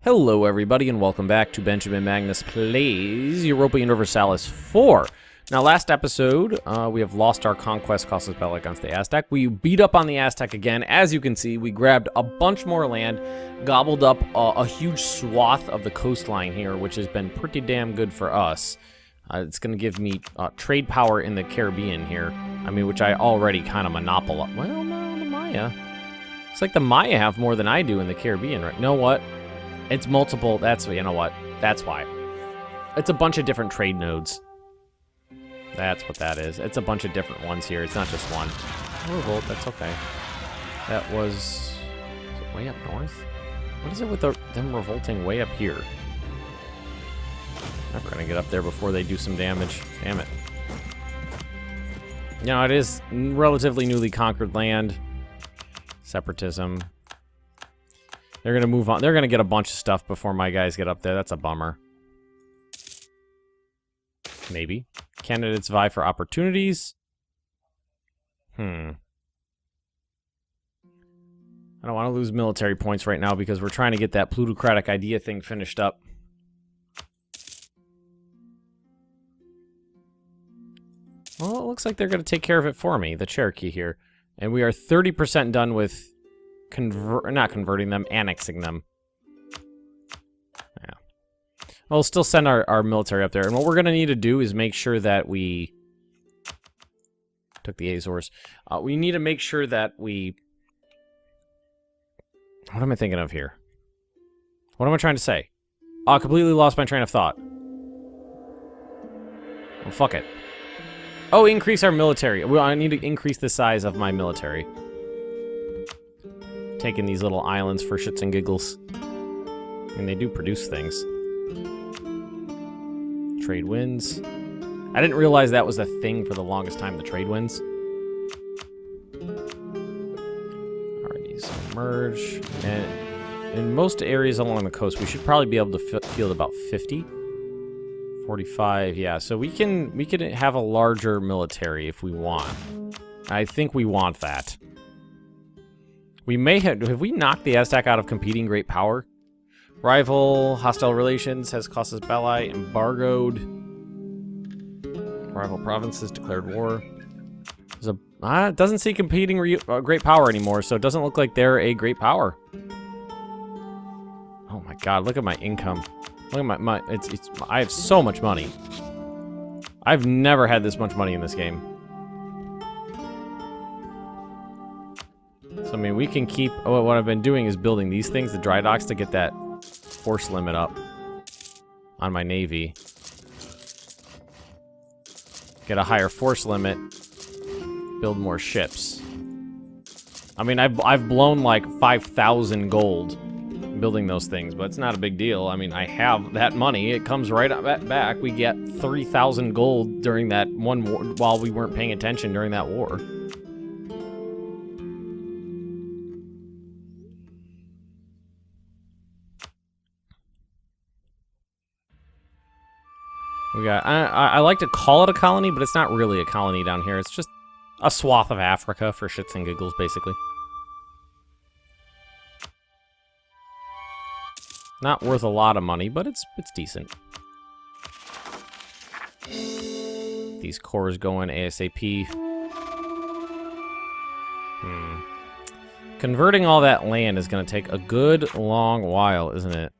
Hello everybody and welcome back to Benjamin Magnus Plays Europa Universalis 4. Now last episode, we have lost our conquest Crusader Kings against the Aztec. We beat up on the Aztec again. As you can see, we grabbed a bunch more land, gobbled up a huge swath of the coastline here, which has been pretty damn good for us. It's going to give me trade power in the Caribbean here. I mean, which I already kind of monopolize. Well, no, the Maya. It's like the Maya have more than I do in the Caribbean, right? You know what? It's multiple, you know what? That's why. It's a bunch of different trade nodes. That's what that is. It's a bunch of different ones here. It's not just one. Revolt, that's okay. That was it way up north? What is it with them revolting way up here? Never gonna get up there before they do some damage. Damn it. You know, it is relatively newly conquered land. Separatism. They're going to move on. They're going to get a bunch of stuff before my guys get up there. That's a bummer. Maybe. Candidates vie for opportunities. I don't want to lose military points right now because we're trying to get that plutocratic idea thing finished up. Well, it looks like they're going to take care of it for me, the Cherokee here. And we are 30% done with not converting them, annexing them. Yeah. We'll still send our military up there. And what we're going to need to do is make sure that we... Took the Azores. We need to make sure that we... What am I thinking of here? What am I trying to say? Oh, I completely lost my train of thought. Well, fuck it. Oh, increase our military. Well, I need to increase the size of my military. Taking these little islands for shits and giggles. And they do produce things. Trade winds. I didn't realize that was a thing for the longest time, the trade winds. Alrighty, so merge. And in most areas along the coast, we should probably be able to field about 50. 45, yeah. So we can have a larger military if we want. I think we want that. We may have we knocked the Aztec out of competing great power? Rival, hostile relations, has Casus Belli embargoed. Rival provinces declared war. It doesn't see competing great power anymore, so it doesn't look like they're a great power. Oh my god, look at my income. Look at my I have so much money. I've never had this much money in this game. So, I mean, we can keep... Oh, what I've been doing is building these things, the dry docks, to get that force limit up on my navy. Get a higher force limit. Build more ships. I mean, I've blown like 5,000 gold building those things, but it's not a big deal. I mean, I have that money. It comes right back. We get 3,000 gold during that one war while we weren't paying attention during that war. We got, I like to call it a colony, but it's not really a colony down here. It's just a swath of Africa for shits and giggles, basically. Not worth a lot of money, but it's decent. These cores going ASAP. Converting all that land is going to take a good long while, isn't it?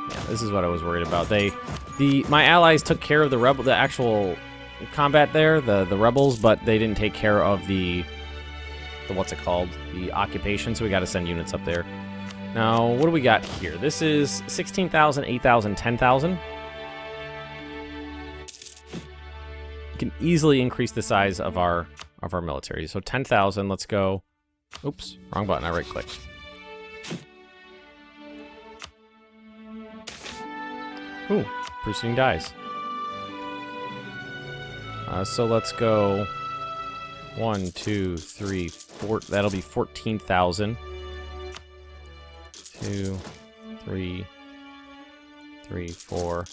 Yeah, this is what I was worried about. My allies took care of the actual combat there, the rebels, but they didn't take care of the what's it called? The occupation, so we got to send units up there. Now, what do we got here? This is 16,000, 8,000, 10,000. We can easily increase the size of our military. So 10,000, let's go. Oops, wrong button, I right-clicked. Ooh, proceeding dies. So let's go 1, 2, 3, 4. That'll be 14,000. 2, 3, 4,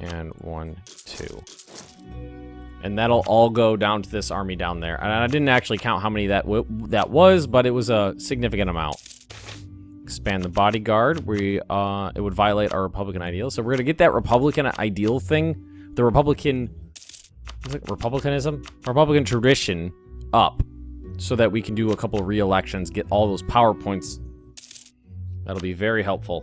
and 1, 2. And that'll all go down to this army down there. And I didn't actually count how many that was, but it was a significant amount. Expand the bodyguard. It would violate our Republican ideal. So we're gonna get that Republican ideal thing, the Republican, is it Republicanism? Republican tradition up, so that we can do a couple of re-elections, get all those power points. That'll be very helpful.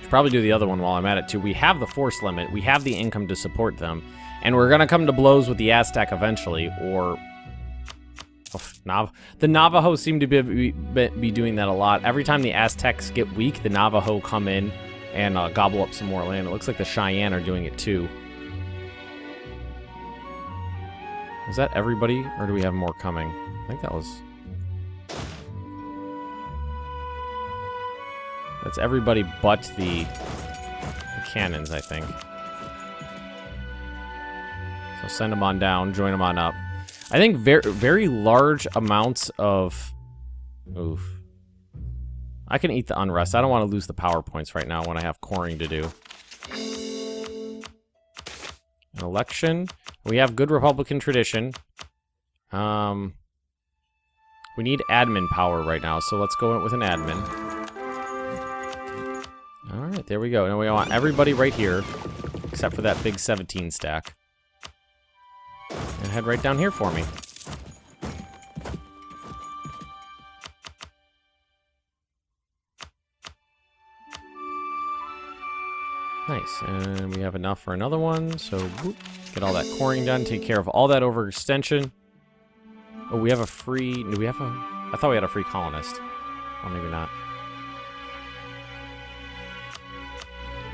Should probably do the other one while I'm at it too. We have the force limit, we have the income to support them, and we're gonna come to blows with the Aztec eventually, or the Navajo seem to be doing that a lot. Every time the Aztecs get weak, the Navajo come in and gobble up some more land. It looks like the Cheyenne are doing it too. Is that everybody, or do we have more coming? I think that was... That's everybody but the cannons, I think. So send them on down, join them on up. I think very large amounts of... Oof. I can eat the unrest. I don't want to lose the power points right now when I have coring to do. An election. We have good Republican tradition. We need admin power right now, so let's go with an admin. Alright, there we go. Now we want everybody right here, except for that big 17 stack. And head right down here for me. Nice, and we have enough for another one, so whoop, get all that coring done, take care of all that overextension. Oh, we have a free... Do we have a... I thought we had a free colonist. Oh, maybe not.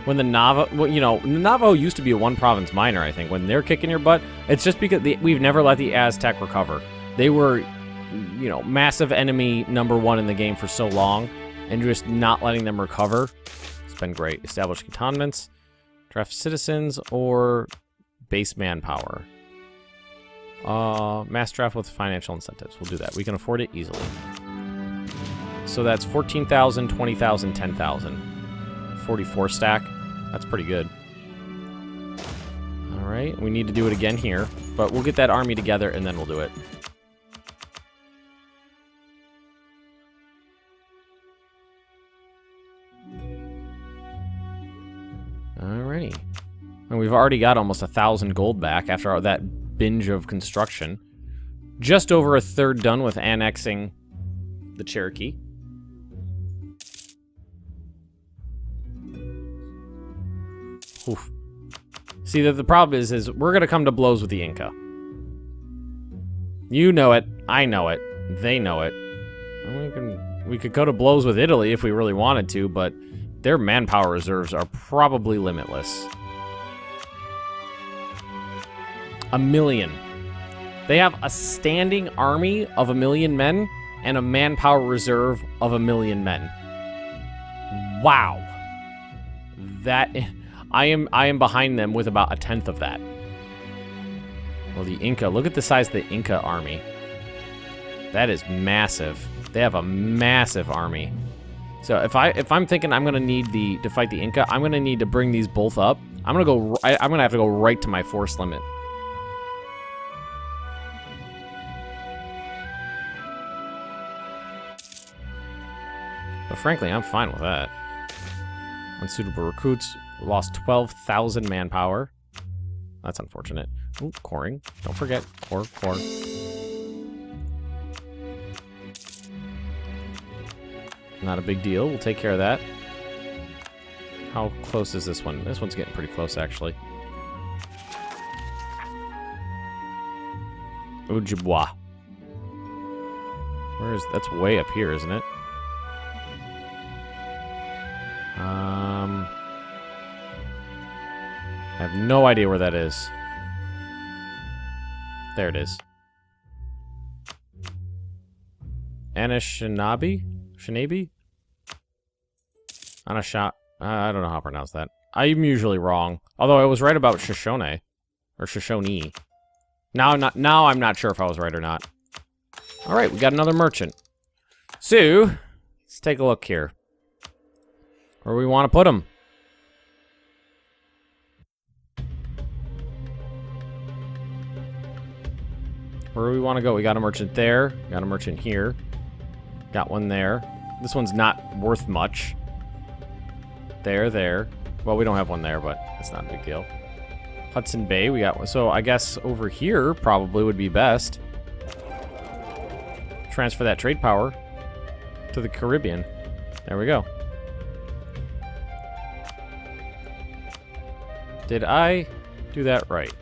When the Navajo, well, you know, Navajo used to be a one-province minor, I think. When they're kicking your butt, it's just because we've never let the Aztec recover. They were, you know, massive enemy #1 in the game for so long, and just not letting them recover. It's been great. Establish cantonments, draft citizens, or base manpower. Mass draft with financial incentives. We'll do that. We can afford it easily. So that's 14,000, 20,000, 10,000. 44 stack. That's pretty good. Alright, we need to do it again here, but we'll get that army together and then we'll do it. Alrighty. And we've already got almost 1,000 gold back after that binge of construction. Just over a third done with annexing the Cherokee. Oof. See, the problem is we're going to come to blows with the Inca. You know it. I know it. They know it. We could go to blows with Italy if we really wanted to, but their manpower reserves are probably limitless. 1 million. They have a standing army of 1 million men and a manpower reserve of 1 million men. Wow. That... I am behind them with about 1/10 of that. Well, the Inca, look at the size of the Inca army. That is massive. They have a massive army. So if I'm thinking I'm gonna need to fight the Inca, I'm gonna need to bring these both up. I'm gonna have to go right to my force limit. But frankly, I'm fine with that. Unsuitable recruits. Lost 12,000 manpower. That's unfortunate. Ooh, coring. Don't forget. Core. Not a big deal. We'll take care of that. How close is this one? This one's getting pretty close, actually. Ojibwa. That's way up here, isn't it? I have no idea where that is. There it is. Anishinaabe? Shinabe? Anashot. I don't know how to pronounce that. I'm usually wrong. Although I was right about Shoshone. Or Shoshone. Now I'm not sure if I was right or not. Alright, we got another merchant. So, let's take a look here. Where we want to put them. Where do we want to go? We got a merchant there. Got a merchant here. Got one there. This one's not worth much. There. Well, we don't have one there, but it's not a big deal. Hudson Bay, we got one. So I guess over here probably would be best. Transfer that trade power to the Caribbean. There we go. Did I do that right?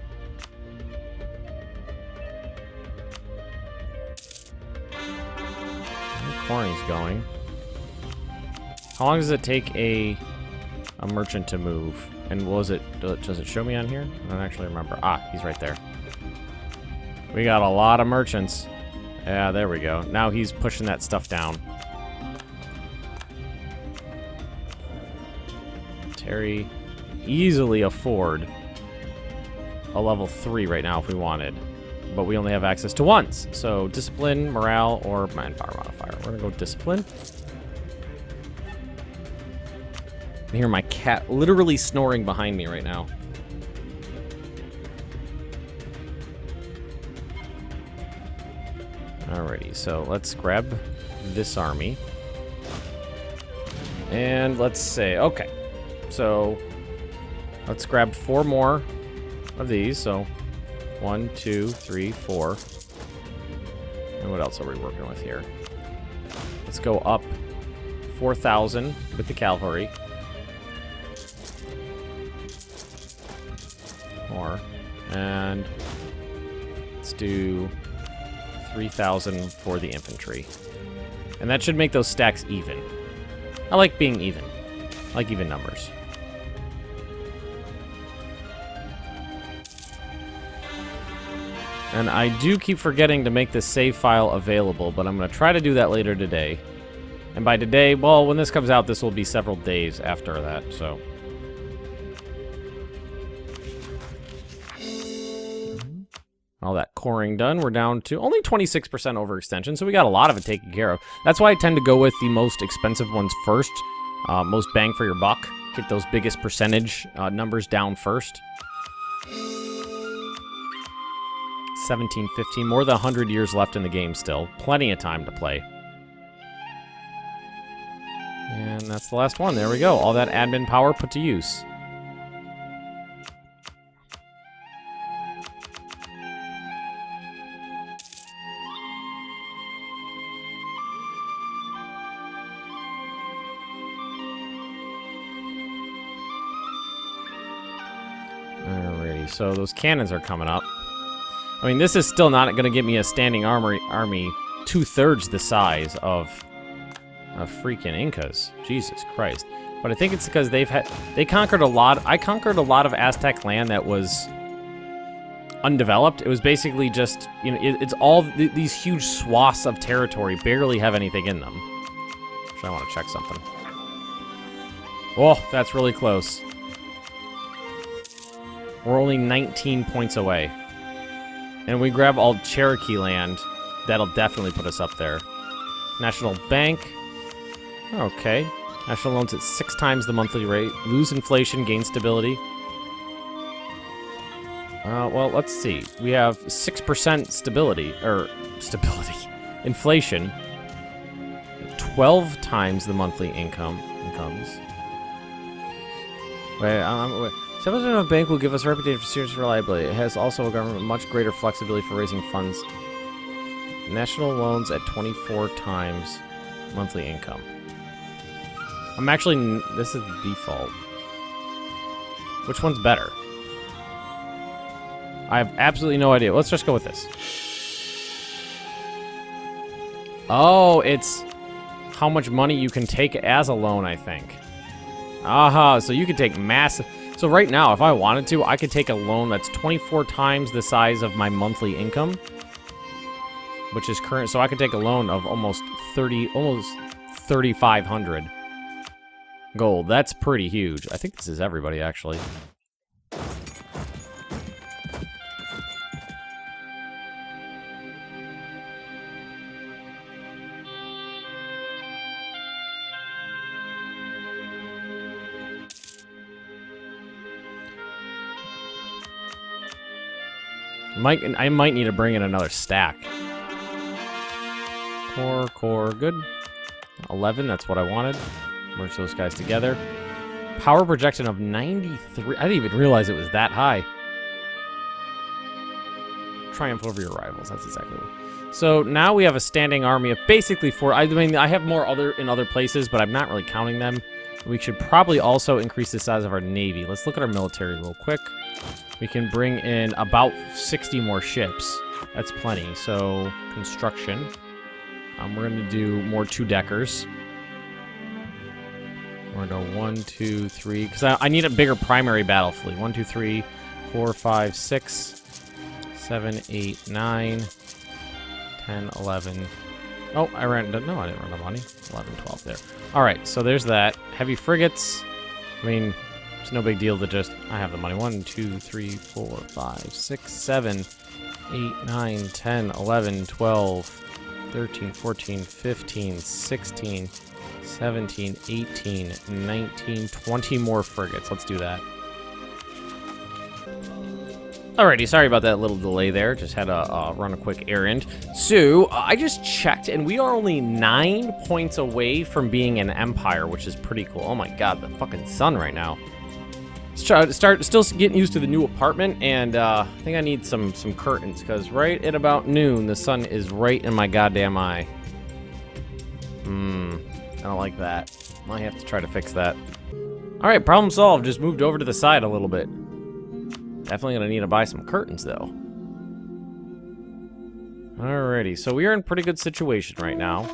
Corning's going. How long does it take a merchant to move? And does it show me on here? I don't actually remember. Ah, he's right there. We got a lot of merchants. Yeah, there we go. Now he's pushing that stuff down. Terry easily afford a level 3 right now if we wanted. But we only have access to ones. So discipline, morale, or manpower modifier. We're gonna go discipline. I hear my cat literally snoring behind me right now. Alrighty, so let's grab this army. And let's say, okay. So let's grab 4 more of these. So 1, 2, 3, 4. And what else are we working with here? Let's go up 4,000 with the cavalry. More. And let's do 3,000 for the infantry. And that should make those stacks even. I like being even. I like even numbers. And I do keep forgetting to make this save file available, but I'm going to try to do that later today. And by today, well, when this comes out, this will be several days after that, so. All that coring done. We're down to only 26% overextension, so we got a lot of it taken care of. That's why I tend to go with the most expensive ones first. Most bang for your buck. Get those biggest percentage numbers down first. 1715, more than 100 years left in the game still. Plenty of time to play. And that's the last one. There we go. All that admin power put to use. Alrighty, so those cannons are coming up. I mean, this is still not going to get me a standing army 2/3 the size of freaking Incas. Jesus Christ. But I think it's because they conquered a lot. I conquered a lot of Aztec land that was undeveloped. It was basically just, you know, it's all these huge swaths of territory barely have anything in them. Actually, I want to check something. Oh, that's really close. We're only 19 points away. And we grab all Cherokee land, that'll definitely put us up there. National Bank. Okay. National loans at 6 times the monthly rate. Lose inflation, gain stability. Well, let's see. We have 6% stability. Inflation. 12 times the monthly incomes. Wait. Establishment of a bank will give us a reputation for serious reliability. It has also a government with much greater flexibility for raising funds. National loans at 24 times monthly income. I'm actually... This is the default. Which one's better? I have absolutely no idea. Let's just go with this. Oh, it's how much money you can take as a loan, I think. Aha, so you can take massive... So right now, if I wanted to, I could take a loan that's 24 times the size of my monthly income, which is current. So I could take a loan of almost 3,500 gold. That's pretty huge. I think this is everybody, actually. I might need to bring in another stack. Core, good. 11, that's what I wanted. Merge those guys together. Power projection of 93. I didn't even realize it was that high. Triumph over your rivals. That's exactly what. So now we have a standing army of basically 4. I mean, I have more in other places, but I'm not really counting them. We should probably also increase the size of our navy. Let's look at our military real quick. We can bring in about 60 more ships. That's plenty. So construction. We're going to do more 2-deckers. We're going to go 1, 2, 3. Because I need a bigger primary battle fleet. 1, 2, 3, 4, 5, 6, 7, 8, 9, 10, 11. Oh, I ran. No, I didn't run out of money. 11, 12 there. All right, so there's that. Heavy frigates. I mean, it's no big deal to just. I have the money. 1, 2, 3, 4, 5, 6, 7, 8, 9, 10, 11, 12, 13, 14, 15, 16, 17, 18, 19, 20 more frigates. Let's do that. Alrighty, sorry about that little delay there. Just had to run a quick errand. So, I just checked, and we are only 9 points away from being an empire, which is pretty cool. Oh my god, the fucking sun right now. Let's try to still getting used to the new apartment, and I think I need some curtains, because right at about noon, the sun is right in my goddamn eye. I don't like that. I have to try to fix that. Alright, problem solved. Just moved over to the side a little bit. Definitely gonna need to buy some curtains, though. Alrighty, so we are in a pretty good situation right now.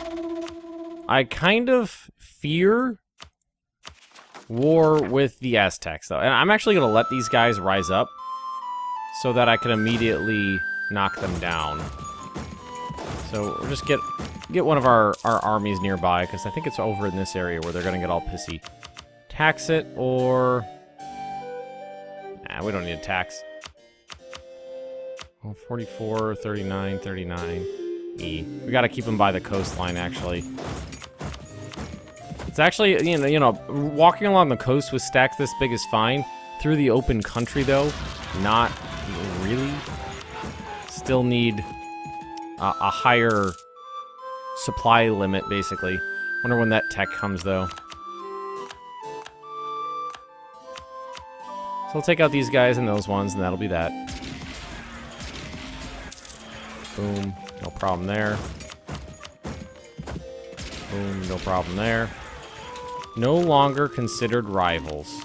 I kind of fear war with the Aztecs, though. And I'm actually gonna let these guys rise up so that I can immediately knock them down. So we'll just get one of our armies nearby, because I think it's over in this area where they're gonna get all pissy. Tax it, or... Nah, we don't need a tax. Oh, 44, 39, 39. E. We gotta keep them by the coastline, actually. It's actually, you know, walking along the coast with stacks this big is fine. Through the open country, though, not really. Still need a higher supply limit, basically. Wonder when that tech comes, though. So we'll take out these guys and those ones, and that'll be that. Boom. No problem there. Boom. No problem there. No longer considered rivals.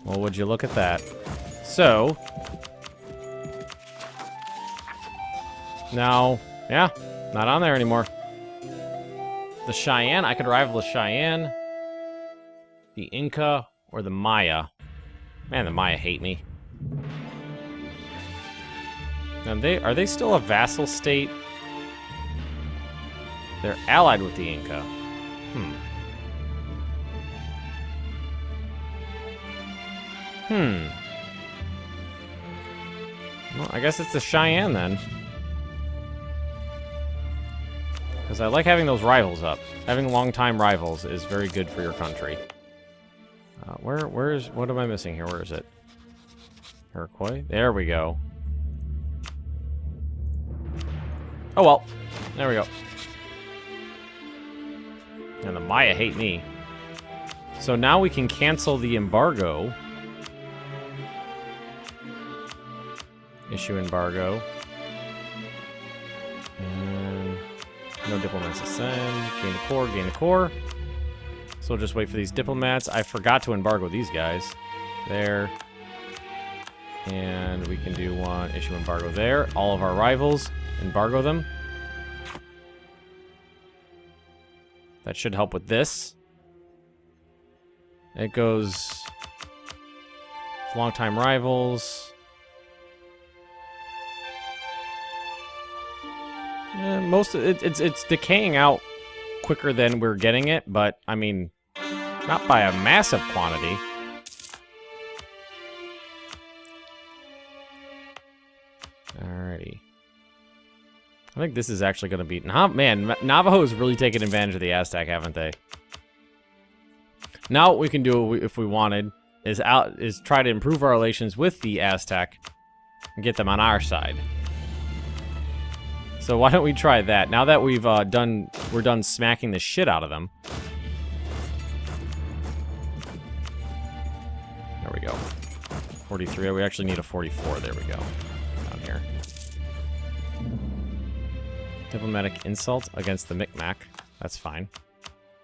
Well, would you look at that? So... Now, yeah, not on there anymore. The Cheyenne, I could rival the Cheyenne, the Inca, or the Maya. Man, the Maya hate me. Now, are they still a vassal state? They're allied with the Inca. Well, I guess it's the Cheyenne then. Because I like having those rivals up. Having long-time rivals is very good for your country. What am I missing here? Where is it? Iroquois? There we go. Oh well. There we go. And the Maya hate me. So now we can cancel the embargo. Issue embargo. And no diplomats to send. Gain a core. So we'll just wait for these diplomats. I forgot to embargo these guys. There. And we can do one issue embargo there. All of our rivals, embargo them. That should help with this. It goes longtime rivals. It's decaying out quicker than we're getting it, but I mean, not by a massive quantity. Alrighty. I think this is actually going to be... man, Navajo has really taken advantage of the Aztec, haven't they? Now what we can do, if we wanted, is try to improve our relations with the Aztec and get them on our side. So why don't we try that? Now that we're done smacking the shit out of them. There we go. 43. We actually need a 44. There we go. Down here. Diplomatic insult against the Micmac. That's fine.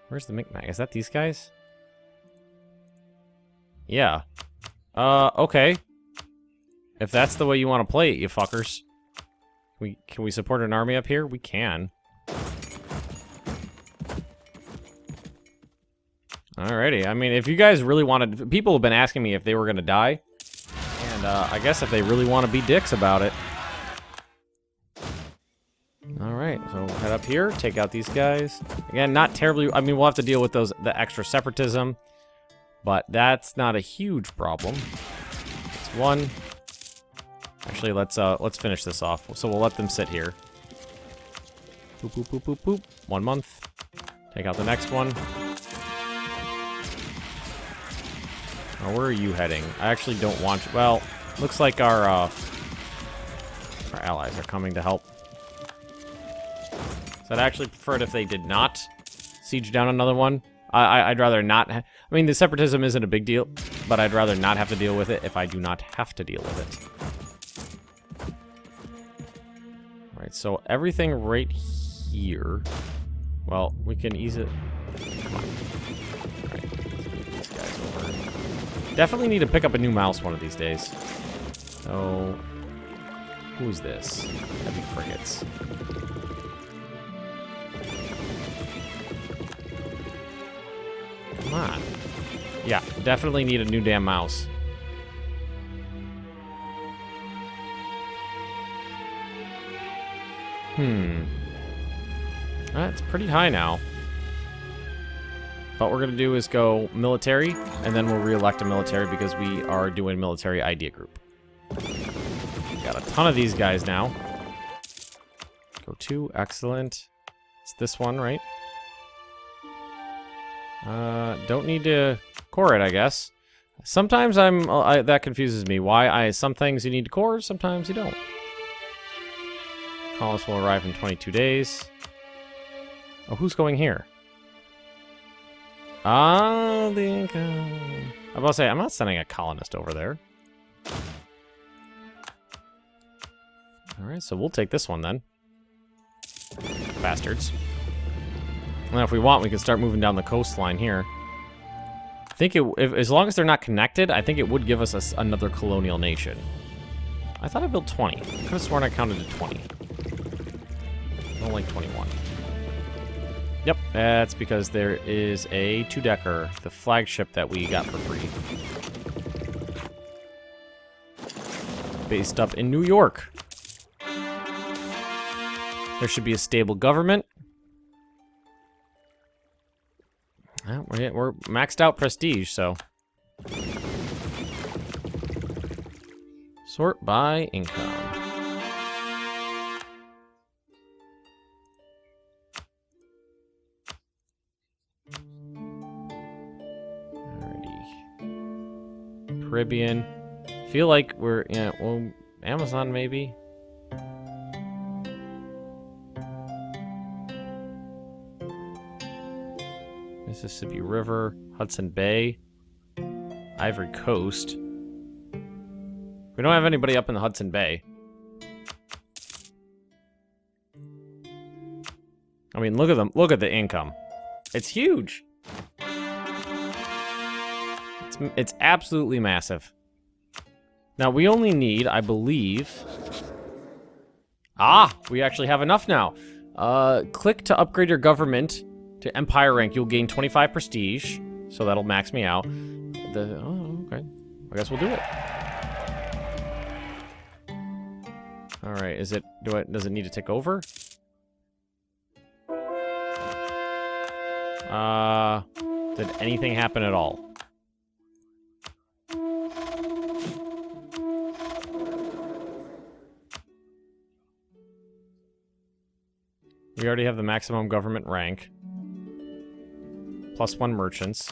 Where's the Micmac? Is that these guys? Yeah. Okay. If that's the way you want to play it, you fuckers. Can we support an army up here? We can. Alrighty. I mean, if you guys really wanted... People have been asking me if they were going to die. And I guess if they really want to be dicks about it. Alright, so head up here. Take out these guys. Again, not terribly... I mean, we'll have to deal with the extra separatism. But that's not a huge problem. It's one... Actually, let's finish this off. So we'll let them sit here. Boop, boop, boop, boop, boop. 1 month. Take out the next one. Now, where are you heading? I actually don't want you. Well, looks like our allies are coming to help. So I'd actually prefer it if they did not siege down another one. I'd rather not. I mean, the separatism isn't a big deal, but I'd rather not have to deal with it if I do not have to deal with it. Alright, so everything right here. Well, we can ease it. Come on. Alright, let's move these guys over. Definitely need to pick up a new mouse one of these days. So, who's this? Heavy frigates. Come on. Yeah, definitely need a new damn mouse. That's pretty high now. What we're going to do is go military, and then we'll re-elect a military because we are doing military idea group. Got a ton of these guys now. Go 2, excellent. It's this one, right? Don't need to core it, I guess. Sometimes that confuses me. Some things you need to core, sometimes you don't. Colonists will arrive in 22 days. Oh, who's going here? The Inca. I'm about to say, I'm not sending a colonist over there. Alright, so we'll take this one then. Bastards. Now, if we want, we can start moving down the coastline here. I think as long as they're not connected, I think it would give us another colonial nation. I thought I built 20. I could have sworn I counted to 20. I don't like 21. Yep, that's because there is a 2-decker, the flagship that we got for free. Based up in New York. There should be a stable government. We're maxed out prestige, so. Sort by income. Caribbean. Feel like we're, yeah, well, Amazon maybe. Mississippi River, Hudson Bay, Ivory Coast. We don't have anybody up in the Hudson Bay. I mean, look at them. Look at the income. It's huge. It's absolutely massive. Now, we only need, I believe... Ah! We actually have enough now. Click to upgrade your government to Empire rank. You'll gain 25 prestige. So that'll max me out. Oh, okay. I guess we'll do it. Alright, is it... Does it need to tick over? Did anything happen at all? We already have the maximum government rank. +1 merchants.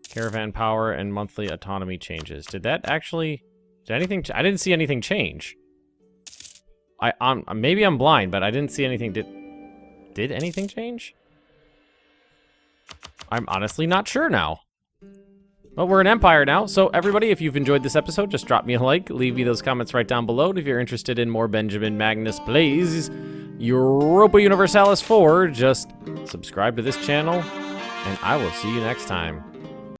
Caravan power and monthly autonomy changes. Did that actually Did anything... I didn't see anything change. Maybe I'm blind, but I didn't see anything... Did anything change? I'm honestly not sure now. Well, we're an empire now, so everybody, if you've enjoyed this episode, just drop me a like, leave me those comments right down below. And if you're interested in more Benjamin Magnus plays Europa Universalis 4, just subscribe to this channel, and I will see you next time.